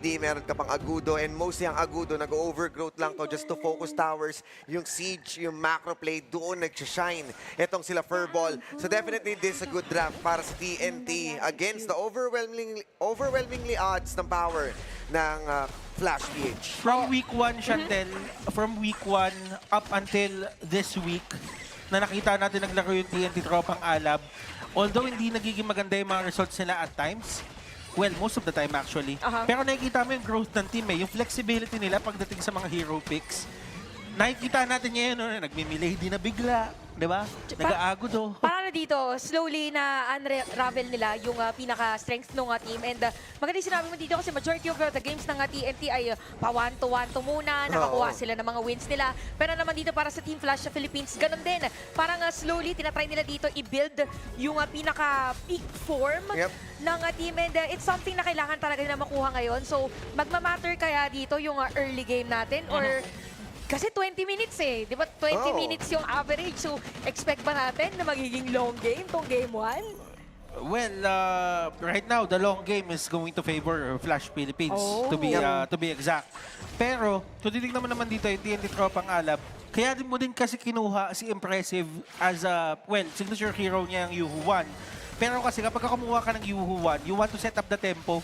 Di meron ka pang Agudo, and mostly ang Agudo nag-overgrowth lang to just to focus towers. Yung siege, yung macro play, doon nag-shine. Etong sila Furball. So definitely this is a good draft para sa TNT against the overwhelmingly odds ng power ng Flash PH. From week 1, Chantel, from week 1 up until this week, na nakita natin naglaro yung TNT Tropang Alab, although hindi nagiging maganda yung mga results nila at times, well, most of the time actually, pero nakikita mo yung growth ng team yung flexibility nila pagdating sa mga hero picks. Nakikita natin ngayon, nagmimilady na bigla, di ba? Nag-aagudo. Parang na dito, slowly na unravel nila yung pinaka-strength ng team. And maganda yung sinabi mo dito kasi majority of the games ng TNT ay pa 1-1 muna, nakakuha sila ng mga wins nila. Pero naman dito para sa Team Flash sa Philippines, ganun din. Parang slowly, tinatry nila dito i-build yung pinaka-peak form ng team. And it's something na kailangan talaga nila makuha ngayon. So, magmamatter kaya dito yung early game natin or... Kasi 20 minutes di ba? 20 minutes yung average. So, expect ba natin na magiging long game tong game 1? Well, right now the long game is going to favor Flash Philippines to be exact. Pero kung titignan mo naman dito yung TNT Tropang Alab, kaya din mo din kasi kinuha si Impressive as a signature hero niya yung Yuhu 1. Pero kasi kapag kumuha ka ng Yuhu 1, you want to set up the tempo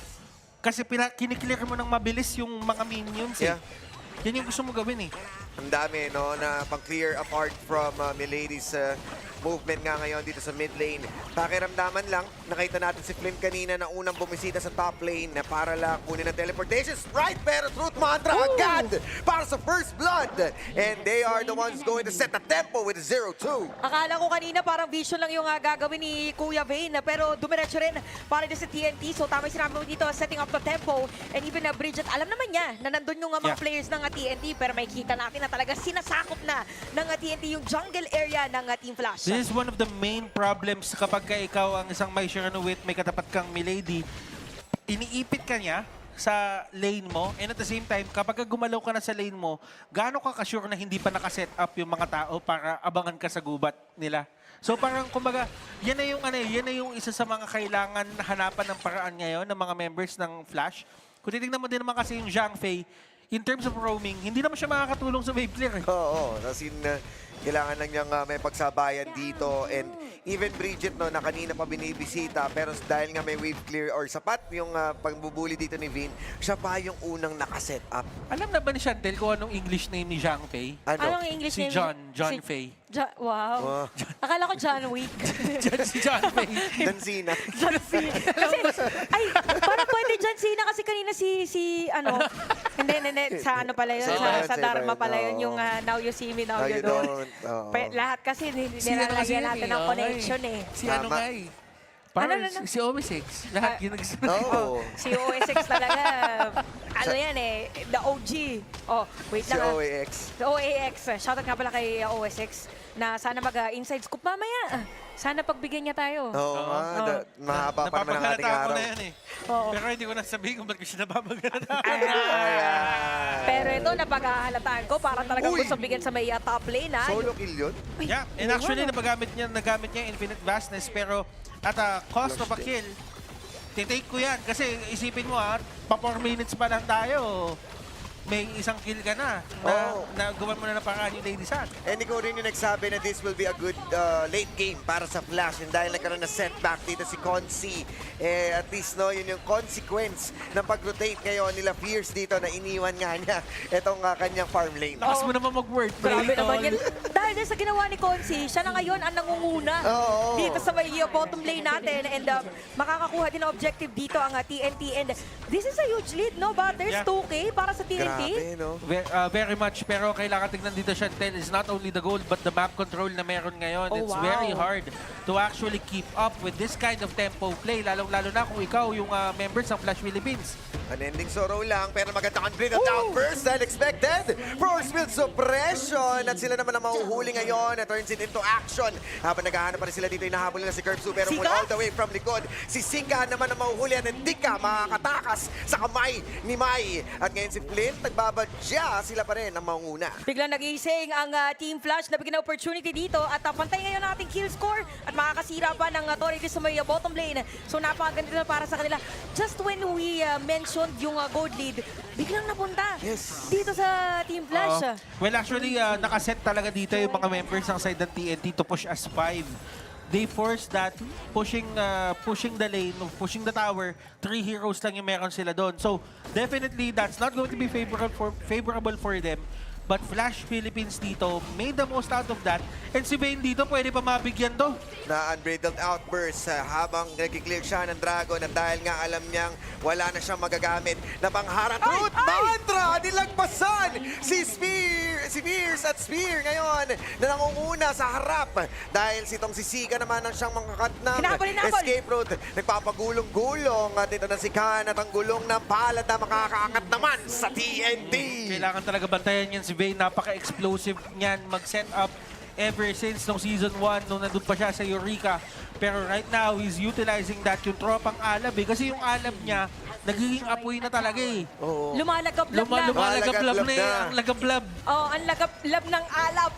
kasi kiniklear mo ng mabilis yung mga minions Yan yung gusto mo gawin Ang dami, no, na pang-clear apart from Milady's movement nga ngayon dito sa mid lane. Pakiramdaman lang, nakita natin si Flynn kanina na unang bumisita sa top lane na para lang kunin ang teleportation. Right, pero Truth Mantra agad para sa first blood. And they are the ones going to set the tempo with 0-2. Akala ko kanina parang vision lang yung gagawin ni Kuya Vayne, pero dumiretso rin para din sa TNT. So tama yung sinabi mo dito, setting up the tempo. And even Bridget, alam naman niya na nandun yung mga players ng TNT, pero may kita natin na talaga sinasakop na ng TNT yung jungle area ng Team Flash. This is one of the main problems kapag ikaw ang isang may Shiranuit, may katapat kang Milady, iniipit ka niya sa lane mo, and at the same time, kapag gumalaw ka na sa lane mo, gaano ka ka-sure na hindi pa nakaset up yung mga tao para abangan ka sa gubat nila? So parang kumbaga, yan na yung isa sa mga kailangan hanapan ng paraan ngayon ng mga members ng Flash. Kung titignan mo din naman kasi yung Zhang Fei, in terms of roaming, hindi naman siya makakatulong sa wave clear. Oo, kasi kailangan lang niyang may pagsabayan dito. And even Bridget, no, na kanina pa binibisita, pero dahil nga may wave clear or sapat yung pagbubuli dito ni Vin, siya pa yung unang nakaset up. Alam na ba ni Chantel kung anong English name ni Zhang Fei? Anong English Si name? John Fei. Wow. Akala ko John Wick. Si John Fei. Dan Cena. John Cena. Kasi, ay, parang pwede John Cena kasi kanina si hindi, sa ano pala yun, sa Dharma pala yun, yung Now You See Me, Now You Don't. Lahat kasi nilalagyan natin ng connection Si ano nga Parang si OSX. Lahat yun si OSX talaga. Ano yan the OG. Oh, wait Si lang. OAX. Si OAX. Shoutout nga pala kay OSX na sana mag-inside scoop mamaya. Sana pagbigyan niya tayo. Oo nga, mahaba pa naman ang ating araw. Na yan Pero hindi ko nasabihin kung bakit siya nababagalata. Pero ito, napaghahalataan ko para talagang gusto bigyan sa may top lane. Solo kill yun? Yeah, and actually nagamit niya Infinite Vastness, pero at a cost of a kill, titake ko yan. Kasi isipin mo pa 4 minutes pa lang tayo. May isang kill ka na gawan mo na paraan yung Lady San. And ikaw rin yung nagsabi na this will be a good late game para sa Flash. And dahil nagkaroon na setback dito si Consi, at least yun yung consequence ng pag-rotate ngayon nila Fierce dito na iniwan nga niya itong kanyang farm lane. Lakas mo naman mag-word. Grabe naman yan. Dahil din sa ginawa ni Consi, siya na ngayon ang nangunguna dito sa may bottom lane natin. And makakakuha din ng objective dito ang TNT. And this is a huge lead, no? Butters, 2K para sa TNT. Grabe, no? Very much, pero kailangan tignan dito, Chantel, is not only the gold but the map control na meron ngayon. It's very hard to actually keep up with this kind of tempo play, lalong-lalo na kung ikaw yung members ng Flash Philippines. Unending sorrow lang, pero maganda kang bring it down first than expected. Force field suppression, at sila naman ang mahuhuli ngayon. It turns it into action. Habang naghahanap pa rin sila dito, inahabol nila si Curbsu, pero mula all the way from likod, si Sika naman ang mahuhuli at hindi ka makakatakas sa kamay ni Mai. At ngayon si Flint, nagbabadya, sila pa rin ang maunguna. Biglang nagising ang Team Flash na bigyan ng opportunity dito at pantay ngayon ang ating kill score at makakasira pa ng Torre sa may bottom lane. So napakaganda na para sa kanila. Just when we mentioned mentioned, yung gold lead, biglang napunta Yes. dito sa Team Flash. Well, actually, nakaset talaga dito yung mga members ng side ng TNT to push as 5. They forced that, pushing the lane, pushing the tower. 3 heroes lang yung meron sila doon. So, definitely, that's not going to be favorable for them. But Flash Philippines dito made the most out of that. And si Vayne dito, pwede pa mabigyan to. Na unbridled outburst habang nag-clear siya ng Dragon at dahil nga alam niyang wala na siyang magagamit na pangharang root mantra, nilagpasan si Spears at Spear ngayon na nangunguna sa harap dahil sitong si Sika naman ang siyang mangkakat ng escape route. Nagpapagulong-gulong at ito na si Khan at ang gulong ng palad na makakaangat naman sa TNT. Kailangan talaga bantayan yan si Vayne. Napaka-explosive niyan mag-set up ever since nung Season 1, nung nandun pa siya sa Eureka. Pero right now, he's utilizing that yung tropang alab eh. Kasi yung alab niya, nagiging apoy na talaga eh. Oo. Lumalagablab na. Lumalagablab na eh. na. Ang lagablab. Oh, ang lagablab ng alab.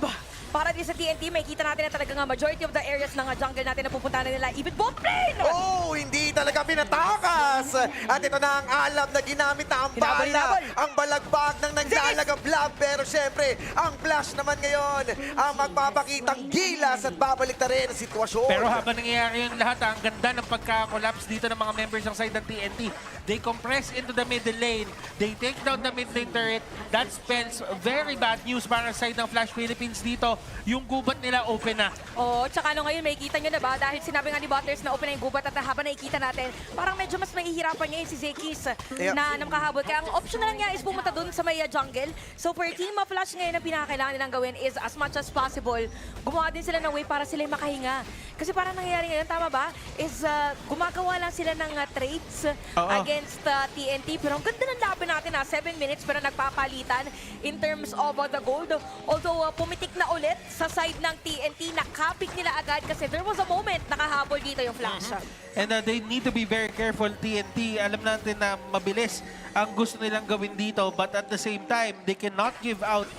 Para din sa TNT, may kita natin na talagang majority of the areas ng jungle natin na pupuntahan na nila. Even bot lane! Oh, hindi talaga pinatakas. At ito na ang alam na ginamit na ang bala. Hinabol-hinabol. Ang balagbag ng naglalagablab. Pero syempre, ang Flash naman ngayon ang magpapakitang gilas at babalik na rin ang sitwasyon. Pero habang nangyayari yung lahat, ang ganda ng pagka-collapse dito ng mga members ng side ng TNT. They compress into the middle lane. They take down the mid lane turret. That spells very bad news para sa side ng Flash Philippines dito. Yung gubat nila open na. Oh, tsaka ano ngayon, may kita nyo na ba? Dahil sinabi nga ni Butters na open na yung gubat at habang nakikita natin, parang medyo mas mahihirapan ngayon si Zekis na makahabol. Kaya ang option na lang niya is pumunta dun sa may jungle. So for Team Flash ngayon, ang pinakakailangan nilang gawin is as much as possible, gumawa din sila ng way para sila makahinga. Kasi parang nangyayari ngayon, tama ba? Is gumagawa lang sila ng trades against TNT. Pero ang ganda ng laban natin 7 minutes pero nagpapalitan in terms of the gold. Although pumitik na ulit sa side ng TNT, nakapik nila agad kasi there was a moment nakahabol dito yung Flash. And they need to be very careful, TNT. Alam natin na mabilis ang gusto nilang gawin dito. But at the same time, they cannot give out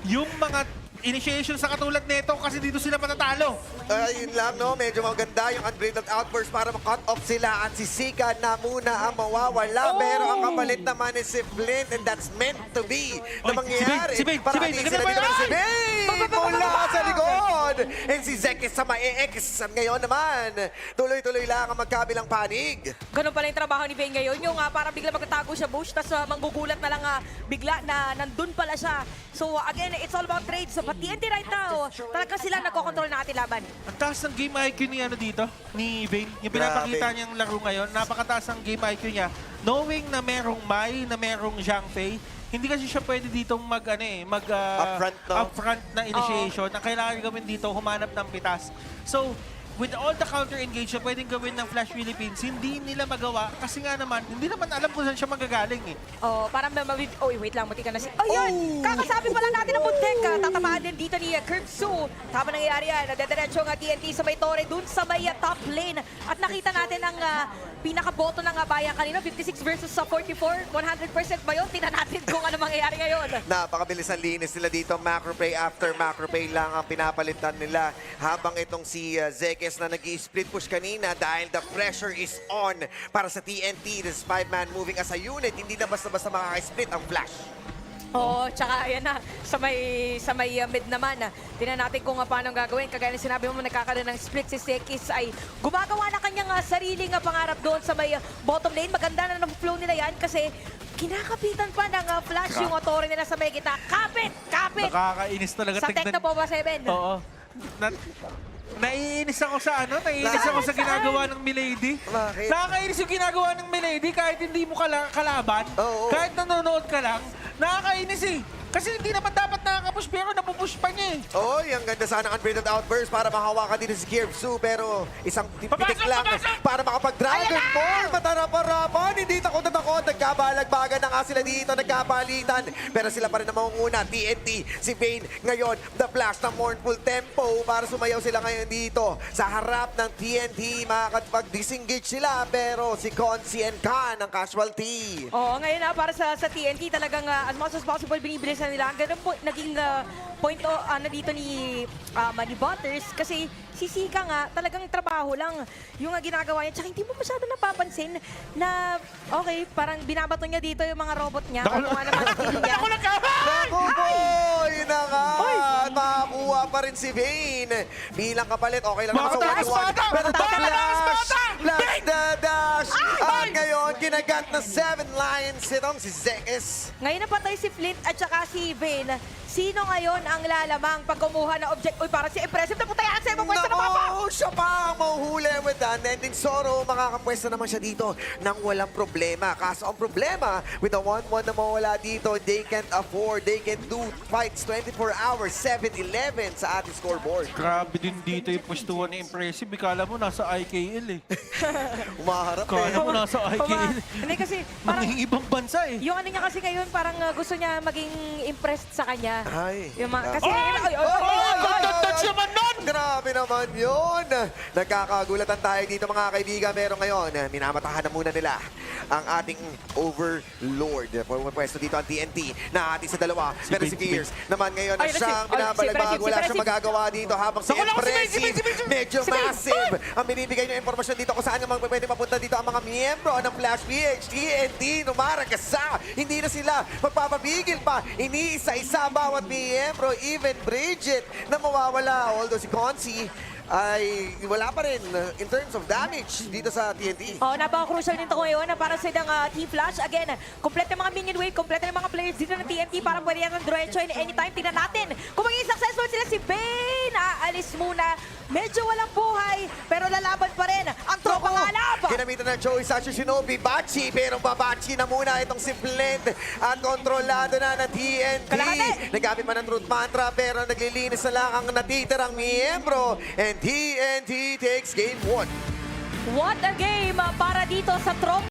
yung mga initiation sa katulad nito kasi dito sila matatalo. Yun lang, no? Medyo maganda yung unbridled outburst para ma-cut off sila at si Sika na muna ang mawawala. Pero ang kapalit naman is si Flint and that's meant to be na mangyayari. Si Vayne, Para si Vayne, atin sila dito na si Vayne! Mula sa likod! And si Zekis sa mae-X. Ngayon naman, tuloy-tuloy lang ang magkabilang panig. Ganun pala yung trabaho ni Vayne ngayon. Yung parang bigla magtatago siya bush, tapos manggugulat na lang bigla na nandun pala siya. So again, it's all about trades. So, but TNT right now, talaga sila nagkocontrol na ating laban. Ang taas ng game IQ ni ni Vayne. Yung pinapakita niyang laro ngayon, napakataas ng game IQ niya. Knowing na merong Mai, na merong Zhang Fei, hindi kasi siya pwede ditong upfront na initiation. Ang kailangan gawin dito, humanap ng pitas. So, with all the counter-engage na pwedeng gawin ng Flash Philippines, hindi nila magawa kasi nga naman, hindi naman alam kung saan siya magagaling eh. Oh, parang wait lang, muti ka na si... Oh, yun! Kakasabi pala natin ng muntik. Tatamaan din dito ni Kirksu. Tama nangyayari yan. Nadediretso nga TNT sa may Torre dun sa may top lane. At nakita natin ang pinaka-boto ng bayan kanina, 56 versus 44. 100% ba yun? Tingnan natin kung ano mangyayari ngayon. Napakabilis ang linis nila dito. Macro play after macro play lang ang pinapalitan nila habang itong si Zekis na nag-i-split push kanina dahil the pressure is on para sa TNT. This 5-man moving as a unit. Hindi na basta-basta makaka-split ang Flash. Oo, tsaka ayan na, sa may mid naman. Tingnan natin kung paano gagawin. Kagaya na sinabi mo, nagkakaroon ng split si Zekis ay gumagawa na kanyang sariling pangarap doon sa may bottom lane. Maganda na ng flow nila yan kasi kinakapitan pa ng Flash yung Torre nila sa may gitna. Kapit! Nakakainis talaga. Sa Tecno po ba 7? Oo. Naiinis ako sa ginagawa ng Milady. Bakit? Nakakainis yung ginagawa ng Milady kahit hindi mo kalaban. Oo. Kahit nanonood ka lang. Nakakainis eh. Kasi hindi naman dapat nakakapush pero napupush pa niya eh. Oy, ang ganda sana ang unbridled outburst para mahawakan din si Kirksu pero isang pitik lang Papasok! para makapag-Dragon Ball. Matarap-arapan, hindi takot na takot Nako, nagkabalagbagan na nga sila dito, nagkapalitan. Pero sila pa rin ang mangunguna. TNT, si Vayne ngayon, the flash ng mournful tempo para sumayaw sila ngayon dito. Sa harap ng TNT, makakapag-disengage sila. Pero si Consi and Khan ang casualty. Oo, ngayon na para sa TNT talagang as much as possible binibilisan nila. Ang ganun po naging point na dito ni Manny Butters kasi si Sika nga talagang trabaho lang yung ginagawa niya. Tsaka hindi mo masyado napapansin na okay, parang binabato niya dito yung mga robot niya. Ano nga naman skill niya. Naku po! Yun na nga! At makakuha pa rin si Vayne. Bilang kapalit, okay lang naman sa one-to-one. Pero the flash! Flash the dash! At ngayon, kinagat na 7 lines itong si Zekis. Ngayon napatay si Flint at saka si Vayne. Sino ngayon ang lalamang pag kumuha ng object? Uy, parang si Impressive na putayan sa ibang pwesto na papa! Nako, siya pa ang mahuhuli with the unending sorrow. Makakapwesto naman siya dito nang walang problema. Kaso ang problema, with the 1-1 na mawala dito, they can't afford, they can do fights 24 hours, 7-11 sa ating scoreboard. Grabe din dito yung pwestuhan ni Impressive. Ikala mo nasa IKL eh. Umaharap Kala mo nasa IKL. Hindi kasi parang Mga ibang bansa eh. yung ano niya kasi ngayon parang gusto niya maging impressed sa kanya. Ay. Yung kasi Touch naman nun! Grabe naman yun! Nagkakagulatan tayo dito mga kaibigan. Pero ngayon, minamatahan na muna nila ang ating Overlord. Pwesto dito ang TNT na ating sa dalawa. Pero si Fierce naman ngayon na Ay, siyang si binabalagbago. Wala Impressive. siyang magagawa dito habang si Impressive medyo massive. Ang binibigay niyo impormasyon dito kung saan naman pwede mapunta dito ang mga miyembro ng Flash PH. TNT, numaragasa. Hindi na sila magpapabigil pa. Iniisa-isa bawat miyembro. Even Bridget na mawawala. Although si Consi ay wala pa rin in terms of damage dito sa TNT. Oh, napaka-crucial nito ngayon na para sa ilang Team Flash. Again, complete ng mga minion wave, complete ng mga players dito ng TNT para pwede yan ng diretso anytime. Tingnan natin kung magiging successful sila si Vayne. Aalis muna. Medyo walang buhay, pero lalaban pa rin ang tropang alab. Ginamitan ng Joey Sacho Shinobi, Bachi, pero babachi na muna itong si Flint at kontrolado na ng TNT. Kalahati. Nagamit man ng Truth Mantra, pero naglilinis na lang ang natitirang miyembro. And TNT takes game 1. What a game para dito sa trop